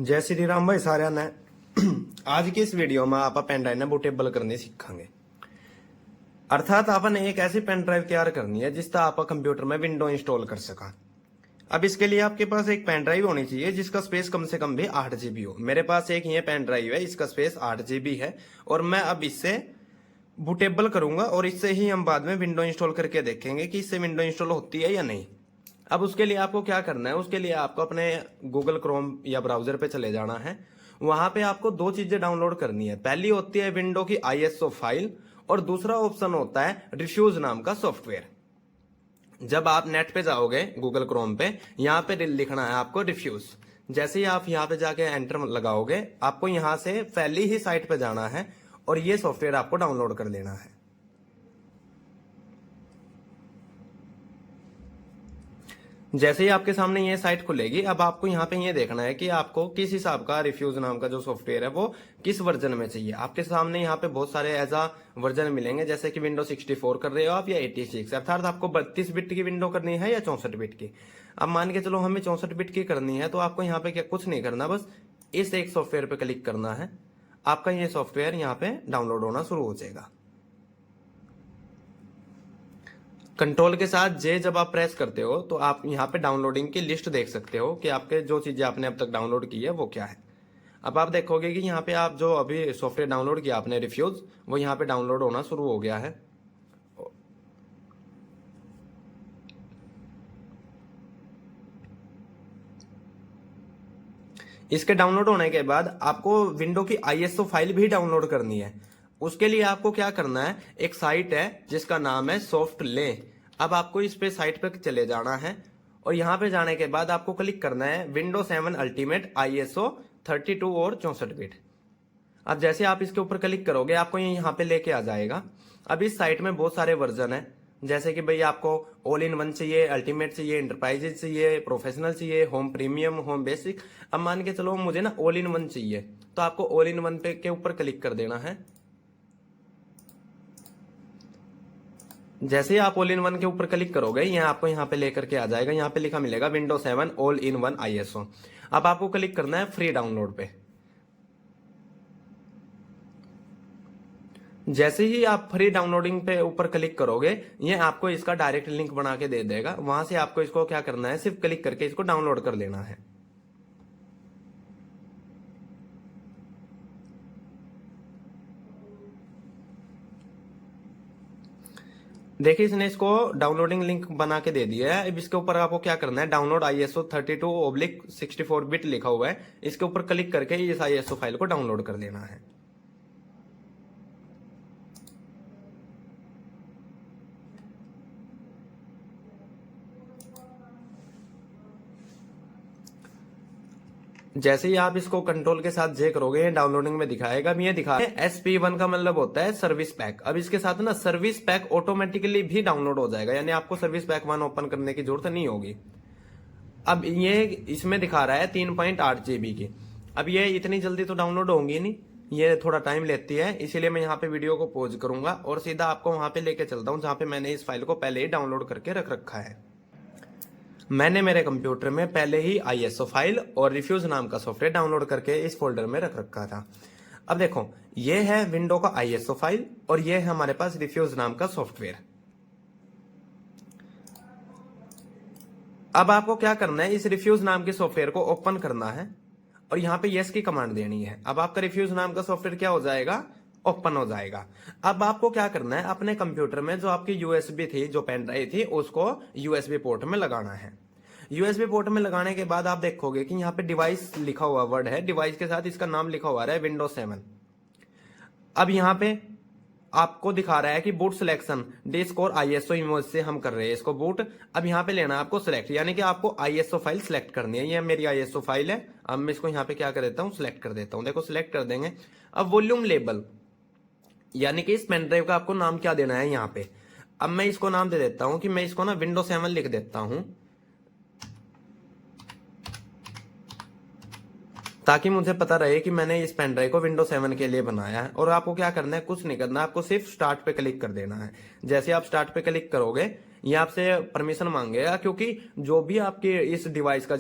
जय श्री राम भाई सारे ने। आज की इस वीडियो में आप पेन ड्राइव ने बूटेबल करनी सीखांगे। अर्थात आपने एक ऐसी पेन ड्राइव तैयार करनी है जिससे आप कंप्यूटर में विंडो इंस्टॉल कर सका। अब इसके लिए आपके पास एक पेन ड्राइव होनी चाहिए जिसका स्पेस कम से कम भी 8 GB हो। मेरे पास एक ये पेन ड्राइव है, इसका स्पेस 8 GB है और मैं अब इससे बूटेबल करूंगा और इससे ही हम बाद में विंडो इंस्टॉल करके देखेंगे कि इससे विंडो इंस्टॉल होती है या नहीं। अब उसके लिए आपको क्या करना है, उसके लिए आपको अपने गूगल क्रोम या ब्राउजर पे चले जाना है। वहां पे आपको दो चीजें डाउनलोड करनी है। पहली होती है विंडो की ISO फाइल और दूसरा ऑप्शन होता है रिफ्यूज नाम का सॉफ्टवेयर। जब आप नेट पे जाओगे गूगल क्रोम पे, यहाँ पे लिखना है आपको रिफ्यूज। जैसे ही आप यहाँ पे जाके एंटर लगाओगे, आपको यहाँ से पहली ही साइट पे जाना है और ये सॉफ्टवेयर आपको डाउनलोड कर लेना है। जैसे ही आपके सामने ये साइट खुलेगी, अब आपको यहाँ पे ये देखना है कि आपको किस हिसाब का रिफ्यूज नाम का जो सॉफ्टवेयर है वो किस वर्जन में चाहिए। आपके सामने यहाँ पे बहुत सारे ऐसा वर्जन मिलेंगे, जैसे कि विंडो 64 कर रहे हो आप या 86, अर्थात आपको 32 बिट की विंडो करनी है या 64 बिट की। अब मान के चलो हमें 64 बिट की करनी है, तो आपको यहाँ पे क्या कुछ नहीं करना, बस इस एक सॉफ्टवेयर पे क्लिक करना है। आपका ये सॉफ्टवेयर यहाँ पे डाउनलोड होना शुरू हो जाएगा। कंट्रोल के साथ जे जब आप प्रेस करते हो तो आप यहाँ पे डाउनलोडिंग की लिस्ट देख सकते हो कि आपके जो चीजें आपने अब तक डाउनलोड की है वो क्या है। अब आप देखोगे कि यहाँ पे आप जो अभी सॉफ्टवेयर डाउनलोड किया आपने रिफ्यूज, वो यहाँ पे डाउनलोड होना शुरू हो गया है। इसके डाउनलोड होने के बाद आपको विंडो की ISO फाइल भी डाउनलोड करनी है। उसके लिए आपको क्या करना है, एक साइट है जिसका नाम है सॉफ्टले। अब आपको इस पे साइट पे चले जाना है और यहाँ पे जाने के बाद आपको क्लिक करना है विंडो 7 अल्टीमेट ISO 32 और 64 बिट। अब जैसे आप इसके ऊपर क्लिक करोगे, आपको ये यहाँ पे लेके आ जाएगा। अब इस साइट में बहुत सारे वर्जन है, जैसे कि भाई आपको ऑल इन वन चाहिए, अल्टीमेट चाहिए, एंटरप्राइजेज चाहिए, प्रोफेशनल चाहिए, होम प्रीमियम, होम बेसिक। अब मान के चलो मुझे ना ऑल इन वन चाहिए, तो आपको ऑल इन वन पे के ऊपर क्लिक कर देना है। जैसे ही आप ऑल इन वन के ऊपर क्लिक करोगे, ये आपको यहाँ पे लेकर के आ जाएगा। यहाँ पे लिखा मिलेगा window 7 all in one ISO। अब आपको क्लिक करना है फ्री डाउनलोड पे। जैसे ही आप फ्री डाउनलोडिंग पे ऊपर क्लिक करोगे, ये आपको इसका डायरेक्ट लिंक बना के दे देगा। वहां से आपको इसको क्या करना है, सिर्फ क्लिक करके इसको डाउनलोड कर लेना है। देखिए इसने इसको डाउनलोडिंग लिंक बना के दे दिया है। अब इसके ऊपर आपको क्या करना है, डाउनलोड ISO 32/64 बिट लिखा हुआ है, इसके ऊपर क्लिक करके इस ISO फाइल को डाउनलोड कर लेना है। जैसे ही आप इसको कंट्रोल के साथ जे करोगे, डाउनलोडिंग में दिखाएगा। ये दिखा SP1 का मतलब होता है सर्विस पैक। अब इसके साथ ना सर्विस पैक ऑटोमेटिकली भी डाउनलोड हो जाएगा, यानी आपको सर्विस पैक 1 ओपन करने की जरूरत नहीं होगी। अब ये इसमें दिखा रहा है 3.8 GB की। अब ये इतनी जल्दी तो डाउनलोड होंगी नहीं, ये थोड़ा टाइम लेती है, इसीलिए मैं यहाँ पे वीडियो को पॉज करूंगा और सीधा आपको वहां पे लेके चलता हूँ जहां पे मैंने इस फाइल को पहले ही डाउनलोड करके रख रखा है। मैंने मेरे कंप्यूटर में पहले ही ISO फाइल और रिफ्यूज नाम का सॉफ्टवेयर डाउनलोड करके इस फोल्डर में रख रखा था। अब देखो, ये है विंडो का ISO फाइल और ये है हमारे पास रिफ्यूज नाम का सॉफ्टवेयर। अब आपको क्या करना है, इस रिफ्यूज नाम के सॉफ्टवेयर को ओपन करना है और यहाँ पे यस की कमांड देनी है। अब आपका रिफ्यूज नाम का सॉफ्टवेयर क्या हो जाएगा, ओपन हो जाएगा। अब आपको क्या करना है, अपने कंप्यूटर में जो आपकी USB थी, जो पेन ड्राइव थी, उसको USB पोर्ट में लगाना है। USB पोर्ट में लगाने के बाद आप देखोगे कि यहाँ पे डिवाइस लिखा हुआ वर्ड है, डिवाइस के साथ इसका नाम लिखा हुआ है विंडो 7। अब यहाँ पे आपको दिखा रहा है कि बूट सिलेक्शन डिस्क और ISO इमेज से हम कर रहे हैं इसको बूट। अब यहाँ पे लेना है आपको सिलेक्ट, यानी कि आपको ISO फाइल सिलेक्ट करनी है। ये मेरी ISO फाइल है। अब मैं इसको यहाँ पे क्या कर देता हूँ, सिलेक्ट कर देता हूँ। देखो सिलेक्ट कर देंगे। अब वॉल्यूम लेबल, यानी कि इस पेन ड्राइव का आपको नाम क्या देना है यहाँ पे। अब मैं इसको नाम दे देता हूं कि मैं इसको ना विंडो 7 लिख देता हूं, ताकि मुझे पता रहे कि मैंने इस पेन ड्राइव को विंडो 7 के लिए बनाया है। और आपको क्या करना है, कुछ नहीं करना, आपको सिर्फ स्टार्ट पे क्लिक कर देना है। जैसे आप स्टार्ट पे क्लिक करोगे, ये आपसे परमिशन मांगेगा, क्योंकि जो भी आपके इस डिवाइस का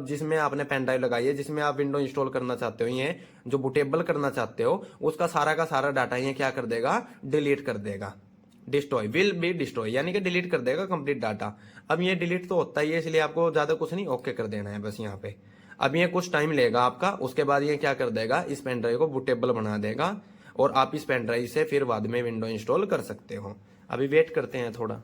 जिसमें आपने पेन ड्राइव लगाई है, जिसमें आप विंडो इंस्टॉल करना चाहते हो, ये जो बूटेबल करना चाहते हो, उसका सारा का सारा डाटा ये क्या कर देगा, डिलीट कर देगा। डिस्ट्रॉय विल बी डिस्ट्रॉय, यानी कि डिलीट कर देगा कंप्लीट डाटा। अब ये डिलीट तो होता ही है, इसलिए आपको ज्यादा कुछ नहीं, ओके कर देना है बस यहाँ पे। अब ये कुछ टाइम लेगा आपका, उसके बाद ये क्या कर देगा, इस पेन ड्राइव को बूटेबल बना देगा और आप इस पेन ड्राइव से फिर बाद में विंडो इंस्टॉल कर सकते हो। अभी वेट करते हैं थोड़ा।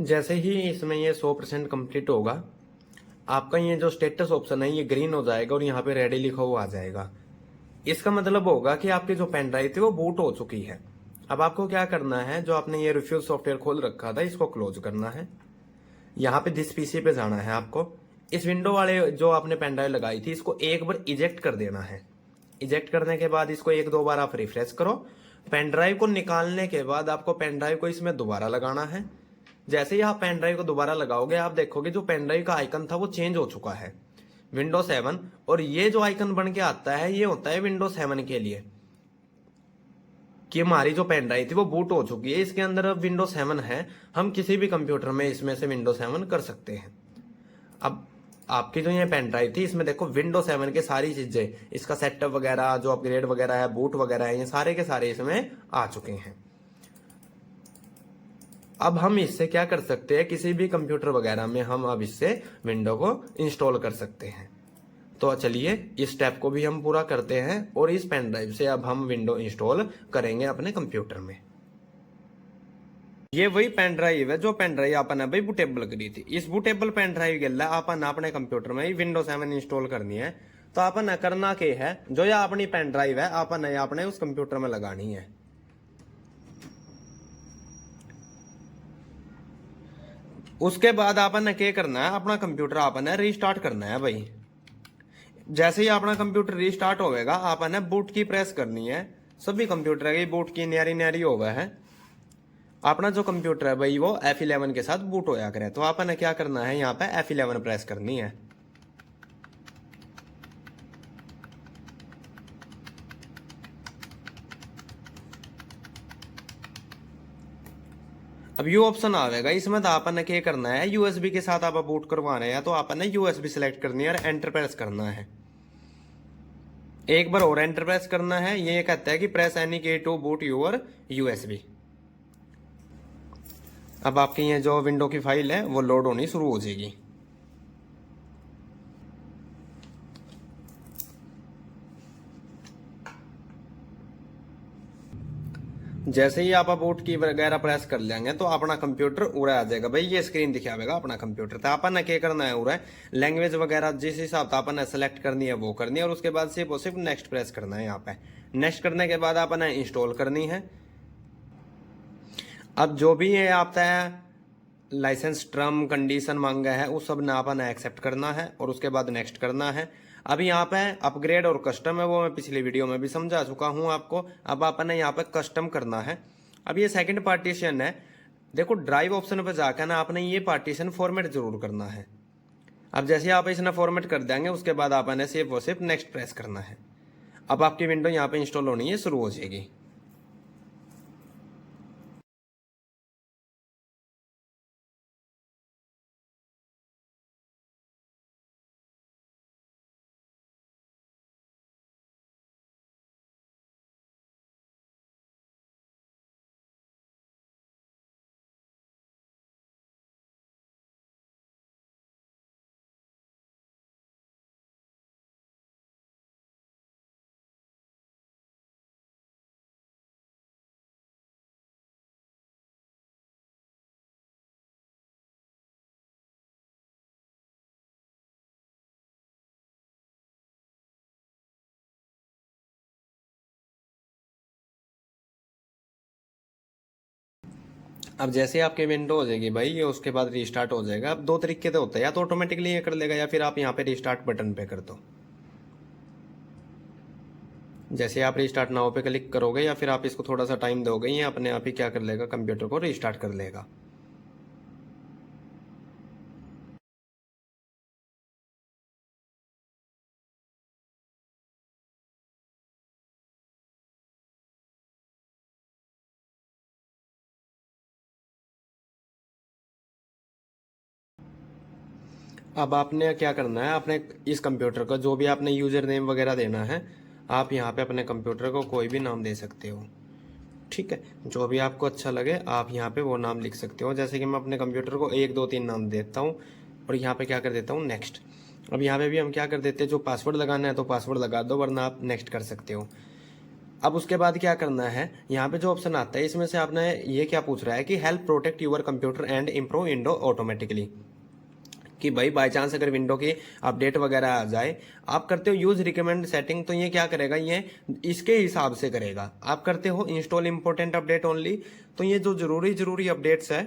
जैसे ही इसमें ये 100% कंप्लीट होगा, आपका ये जो स्टेटस ऑप्शन है ये ग्रीन हो जाएगा और यहाँ पे रेडी लिखा हुआ आ जाएगा। इसका मतलब होगा कि आपकी जो पेन ड्राइव थी वो बूट हो चुकी है। अब आपको क्या करना है, जो आपने ये रिफ्यूज सॉफ्टवेयर खोल रखा था इसको क्लोज करना है। यहाँ पे दिस पीसी पे जाना है आपको। इस विंडो वाले जो आपने पेन ड्राइव लगाई थी इसको एक बार इजेक्ट कर देना है। इजेक्ट करने के बाद इसको एक दो बार आप रिफ्रेश करो। पेन ड्राइव को निकालने के बाद आपको पेन ड्राइव को इसमें दोबारा लगाना है। जैसे ही आप पेन ड्राइव को दोबारा लगाओगे, आप देखोगे जो पेन ड्राइव का आइकन था वो चेंज हो चुका है, विंडो 7। और ये जो आइकन बन के आता है ये होता है विंडो 7 के लिए, कि हमारी जो पेन ड्राइव थी वो बूट हो चुकी है, इसके अंदर अब विंडो 7 है। हम किसी भी कंप्यूटर में इसमें से विंडो 7 कर सकते हैं। अब आपकी जो ये पेन ड्राइव थी इसमें देखो विंडो 7 के सारी चीजें, इसका सेटअप वगैरह, जो अपग्रेड वगैरह है, बूट वगैरह है, ये सारे के सारे इसमें आ चुके हैं। अब हम इससे क्या कर सकते हैं, किसी भी कंप्यूटर वगैरह में हम अब इससे विंडो को इंस्टॉल कर सकते हैं। तो चलिए इस स्टेप को भी हम पूरा करते हैं और इस पेन ड्राइव से अब हम विंडो इंस्टॉल करेंगे अपने कंप्यूटर में। ये वही पेन ड्राइव है जो पेन ड्राइव अपन अभी बूटेबल करी थी। इस बूटेबल पेन ड्राइव के लिए अपन अपने कंप्यूटर में ही विंडो 7 इंस्टॉल करनी है। तो अपन करना क्या है, जो ये अपनी पेन ड्राइव है अपन अपने उस कंप्यूटर में लगानी है। उसके बाद आपन ने क्या करना है, अपना कंप्यूटर आपन ने रीस्टार्ट करना है भाई। जैसे ही अपना कंप्यूटर रीस्टार्ट होगा, आपन ने बूट की प्रेस करनी है। सभी कंप्यूटर की बूट की न्यारी न्यारी होगा है। अपना जो कंप्यूटर है भाई वो F11 के साथ बूट होया करे, तो आपन ने क्या करना है, यहाँ पे F11 प्रेस करनी है। अब यू ऑप्शन आवेगा, इसमें तो आपन ने क्या करना है, यूएसबी के साथ आप बूट करवा रहे हैं तो आपन ने यूएसबी सिलेक्ट करनी है और एंटर प्रेस करना है। एक बार और एंटर प्रेस करना है। ये कहता है कि प्रेस एनी की टू बूट यूर यूएसबी। अब आपकी ये जो विंडो की फाइल है वो लोड होनी शुरू हो जाएगी। जैसे ही आप बूट की वगैरह प्रेस कर लेंगे तो अपना कंप्यूटर उड़ा आ जाएगा भाई, ये स्क्रीन दिखावेगा अपना कंप्यूटर। तो अपन ने क्या करना है, उड़ा लैंग्वेज वगैरह जिस हिसाब से अपन ने सेलेक्ट करनी है वो करनी है और उसके बाद सिर्फ और सिर्फ नेक्स्ट प्रेस करना है। यहाँ पे नेक्स्ट करने के बाद अपन ने इंस्टॉल करनी है। अब जो भी ये आपका लाइसेंस टर्म कंडीशन मांगा है उस सब ने आपने एक्सेप्ट करना है और उसके बाद नेक्स्ट करना है। अब यहाँ पे अपग्रेड और कस्टम है, वो मैं पिछली वीडियो में भी समझा चुका हूँ आपको। अब आपने यहाँ पे कस्टम करना है। अब ये सेकंड पार्टीशन है, देखो ड्राइव ऑप्शन पे जाकर ना आपने ये पार्टीशन फॉर्मेट जरूर करना है। अब जैसे आप इसने फॉर्मेट कर देंगे उसके बाद आपने सिर्फ और सिर्फ नेक्स्ट प्रेस करना है। अब आपकी विंडो यहाँ पे इंस्टॉल होनी है, शुरू हो जाएगी। अब जैसे आपके विंडो हो जाएगी भाई ये, उसके बाद रीस्टार्ट हो जाएगा। अब 2 तरीके से होता है, या तो ऑटोमेटिकली ये कर लेगा या फिर आप यहाँ पे रीस्टार्ट बटन पे कर दो। जैसे आप रीस्टार्ट नाउ पे क्लिक करोगे या फिर आप इसको थोड़ा सा टाइम दोगे, ये अपने आप ही क्या कर लेगा, कंप्यूटर को रीस्टार्ट कर लेगा। अब आपने क्या करना है, आपने इस कंप्यूटर का जो भी आपने यूजर नेम वगैरह देना है, आप यहाँ पे अपने कंप्यूटर को कोई भी नाम दे सकते हो। ठीक है, जो भी आपको अच्छा लगे आप यहाँ पे वो नाम लिख सकते हो। जैसे कि मैं अपने कंप्यूटर को 1 2 3 नाम देता हूँ और यहाँ पे क्या कर देता हूँ, नेक्स्ट। अब यहाँ पे भी हम क्या कर देते हैं, जो पासवर्ड लगाना है तो पासवर्ड लगा दो, वरना आप नेक्स्ट कर सकते हो। अब उसके बाद क्या करना है, यहाँ पे जो ऑप्शन आता है इसमें से आपने ये क्या पूछ रहा है कि help protect your computer and improve window automatically, कि भाई बाय चांस अगर विंडो की अपडेट वगैरह आ जाए, आप करते हो यूज रिकमेंड सेटिंग, तो ये क्या करेगा, ये इसके हिसाब से करेगा। आप करते हो इंस्टॉल इंपॉर्टेंट अपडेट ओनली, तो ये जो जरूरी अपडेट्स है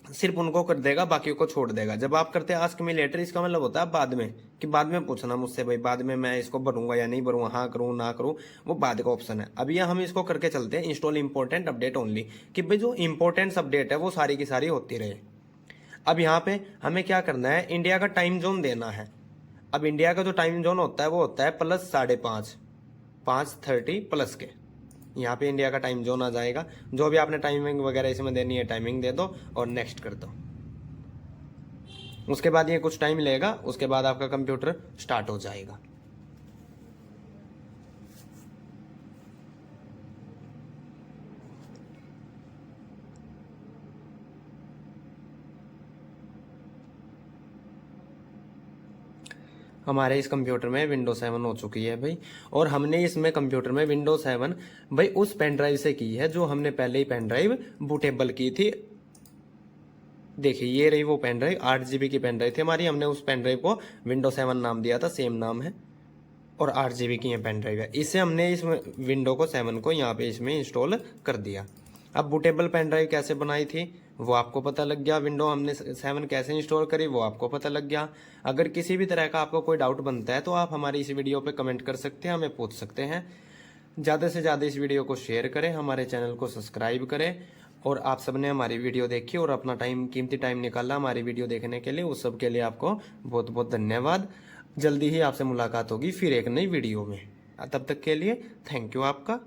सिर्फ उनको कर देगा, बाकी को छोड़ देगा। जब आप करते हैं आस्क मी लेटर, इसका मतलब होता है बाद में, कि बाद में पूछना मुझसे, भाई बाद में मैं इसको भरूंगा या नहीं भरूंगा, हाँ करूँ ना करूँ, वो बाद का ऑप्शन है। अब ये हम इसको करके चलते हैं इंस्टॉल इंपॉर्टेंट अपडेट ओनली, कि भाई जो इंपॉर्टेंट अपडेट है वो सारी की सारी होती रहे। अब यहाँ पे हमें क्या करना है, इंडिया का टाइम जोन देना है। अब इंडिया का जो टाइम जोन होता है वो होता है +5:30, 5:30 प्लस के, यहाँ पे इंडिया का टाइम जोन आ जाएगा। जो भी आपने टाइमिंग वगैरह इसमें देनी है टाइमिंग दे दो और नेक्स्ट कर दो। उसके बाद ये कुछ टाइम लेगा, उसके बाद आपका कंप्यूटर स्टार्ट हो जाएगा। हमारे इस कंप्यूटर में विंडो 7 हो चुकी है भाई, और हमने इसमें कंप्यूटर में विंडो 7 भाई उस पेन ड्राइव से की है जो हमने पहले ही पेन ड्राइव बूटेबल की थी। देखिए ये रही वो पेन ड्राइव, 8 GB की पेन ड्राइव थी हमारी, हमने उस पेन ड्राइव को विंडो 7 नाम दिया था, सेम नाम है, और 8 GB की ये पेन ड्राइव है। इससे हमने इस विंडो को 7 को यहाँ पे इसमें इंस्टॉल कर दिया। अब बूटेबल पेन ड्राइव कैसे बनाई थी वो आपको पता लग गया, विंडो हमने 7 कैसे इंस्टॉल करी वो आपको पता लग गया। अगर किसी भी तरह का आपको कोई डाउट बनता है तो आप हमारी इस वीडियो पे कमेंट कर सकते हैं, हमें पूछ सकते हैं। ज़्यादा से ज़्यादा इस वीडियो को शेयर करें, हमारे चैनल को सब्सक्राइब करें, और आप सबने हमारी वीडियो देखी और अपना कीमती टाइम निकाला हमारी वीडियो देखने के लिए, उस सब के लिए आपको बहुत बहुत धन्यवाद। जल्दी ही आपसे मुलाकात होगी फिर एक नई वीडियो में, तब तक के लिए थैंक यू आपका।